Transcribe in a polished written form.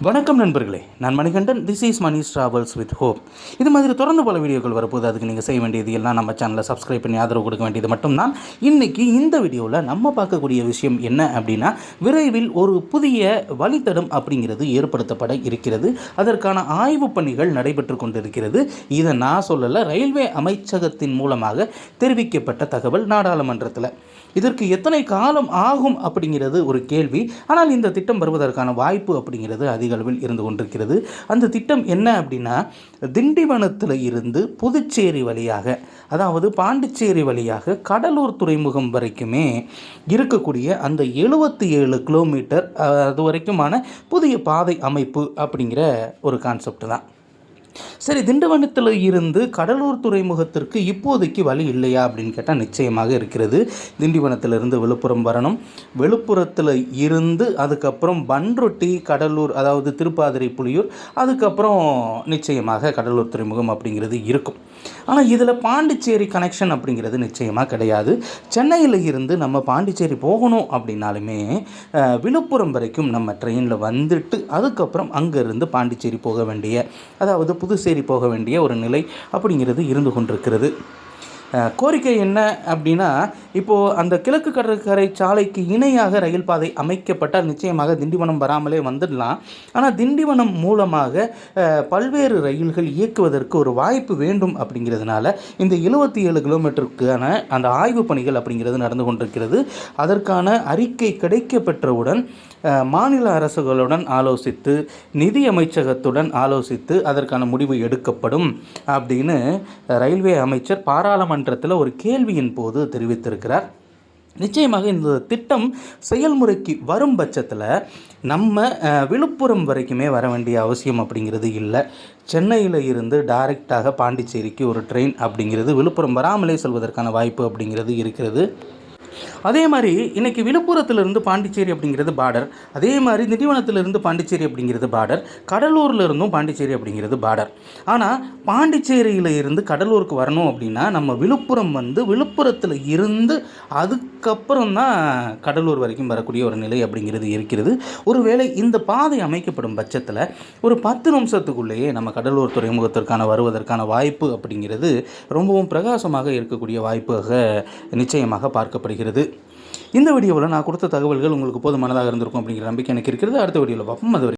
வணக்கம் நண்பர்களே, நான் Manikandan. This is Mani's travels with hope. இது மாதிரி தொடர்ந்து பல வீடியோக்கள் வரப்போது. அதுக்கு நீங்கள் செய்ய வேண்டியது எல்லாம் நம்ம சேனலை சப்ஸ்கிரைப் பண்ணி ஆதரவு கொடுக்க வேண்டியது மட்டும்தான். இன்றைக்கி இந்த வீடியோவில் நம்ம பார்க்கக்கூடிய விஷயம் என்ன அப்படின்னா, விரைவில் ஒரு புதிய வழித்தடம் அப்படிங்கிறது ஏற்படுத்தப்பட இருக்கிறது. அதற்கான ஆய்வு பணிகள் நடைபெற்று கொண்டிருக்கிறது. இதை நான் சொல்லலை, ரயில்வே அமைச்சகத்தின் மூலமாக தெரிவிக்கப்பட்ட தகவல் நாடாளுமன்றத்தில். இதற்கு எத்தனை காலம் ஆகும் அப்படிங்கிறது ஒரு கேள்வி. ஆனால் இந்த திட்டம் வருவதற்கான வாய்ப்பு அப்படிங்கிறது அதிக அளவில் இருந்து கொண்டிருக்கிறது. அந்த திட்டம் என்ன அப்படின்னா, திண்டிவனத்தில் இருந்து புதுச்சேரி வழியாக, அதாவது பாண்டிச்சேரி வழியாக கடலூர் துறைமுகம் வரைக்குமே இருக்கக்கூடிய அந்த 77 கிலோமீட்டர் அது வரைக்குமான புதிய பாதை அமைப்பு அப்படிங்கிற ஒரு கான்செப்ட் தான். சரி, திண்டிவனத்தில் இருந்து கடலூர் துறைமுகத்திற்கு இப்போதைக்கு வழி இல்லையா அப்படின்னு கேட்டால் நிச்சயமாக இருக்கிறது. திண்டிவனத்திலிருந்து விழுப்புரம் வரணும். விழுப்புரத்தில் இருந்து அதுக்கப்புறம் பன்ருட்டி, கடலூர், அதாவது திருப்பாதிரை, புலியூர், அதுக்கப்புறம் நிச்சயமாக கடலூர் துறைமுகம் அப்படிங்கிறது இருக்கும். ஆனால் இதில் பாண்டிச்சேரி கனெக்ஷன் அப்படிங்கிறது நிச்சயமாக கிடையாது. சென்னையில் இருந்து நம்ம பாண்டிச்சேரி போகணும் அப்படின்னாலுமே விழுப்புரம் வரைக்கும் நம்ம ட்ரெயினில் வந்துட்டு அதுக்கப்புறம் அங்கேருந்து பாண்டிச்சேரி போக வேண்டிய, அதாவது புதுச்சேரி போக வேண்டிய ஒரு நிலை அப்படிங்கிறது இருந்து கொண்டிருக்கிறது. கோரிக்கை என்ன அப்படின்னா, இப்போது அந்த கிழக்கு கடற்கரை சாலைக்கு இணையாக ரயில் பாதை அமைக்கப்பட்டால் நிச்சயமாக திண்டிவனம் வராமலே வந்துடலாம். ஆனால் திண்டிவனம் மூலமாக பல்வேறு ரயில்கள் இயக்குவதற்கு ஒரு வாய்ப்பு வேண்டும் அப்படிங்கிறதுனால இந்த 77 கிலோமீட்டருக்கான அந்த ஆய்வு பணிகள் அப்படிங்கிறது நடந்து கொண்டிருக்கிறது. அதற்கான அறிக்கை கிடைக்க பெற்றவுடன் மாநில அரசுகளுடன் ஆலோசித்து, நிதி அமைச்சகத்துடன் ஆலோசித்து அதற்கான முடிவு எடுக்கப்படும் அப்படின்னு ரயில்வே அமைச்சர் பாராளுமன்றத்தில் ஒரு கேள்வியின் போது தெரிவித்திருக்கிறார். நிச்சயமாக இந்த திட்டம் செயல்முறைக்கு வரும் பட்சத்தில் நம்ம விழுப்புரம் வரைக்குமே வர வேண்டிய அவசியம் அப்படிங்கிறது இல்லை. சென்னையில் இருந்து டைரெக்டாக பாண்டிச்சேரிக்கு ஒரு ட்ரெயின் அப்படிங்கிறது விழுப்புரம் வராமலே செல்வதற்கான வாய்ப்பு அப்படிங்கிறது இருக்கிறது. அதே மாதிரி இன்றைக்கி விழுப்புரத்திலிருந்து பாண்டிச்சேரி அப்படிங்கிறது பார்டர். அதே மாதிரி திண்டிவனத்திலிருந்து பாண்டிச்சேரி அப்படிங்கிறது பார்டர். கடலூரில் இருந்தும் பாண்டிச்சேரி அப்படிங்கிறது பார்டர். ஆனால் பாண்டிச்சேரியில் இருந்து கடலூருக்கு வரணும் அப்படின்னா நம்ம விழுப்புரம் வந்து விழுப்புரத்தில் இருந்து அதுக்கப்புறம் தான் கடலூர் வரைக்கும் வரக்கூடிய ஒரு நிலை அப்படிங்கிறது இருக்கிறது. ஒருவேளை இந்த பாதை அமைக்கப்படும் பட்சத்தில் ஒரு 10 நிமிஷத்துக்குள்ளேயே நம்ம கடலூர் துறைமுகத்திற்கான வருவதற்கான வாய்ப்பு அப்படிங்கிறது ரொம்பவும் பிரகாசமாக இருக்கக்கூடிய வாய்ப்பாக நிச்சயமாக பார்க்கப்படுகிறது. இந்த வீடியோவில் நான் கொடுத்த தகவல்கள் உங்களுக்கு போதுமானதாக இருந்திருக்கும் அப்படிங்கிற நம்பிக்கை எனக்கு இருக்கிறது. அடுத்த வீடியோவில் பார்ப்போம். அது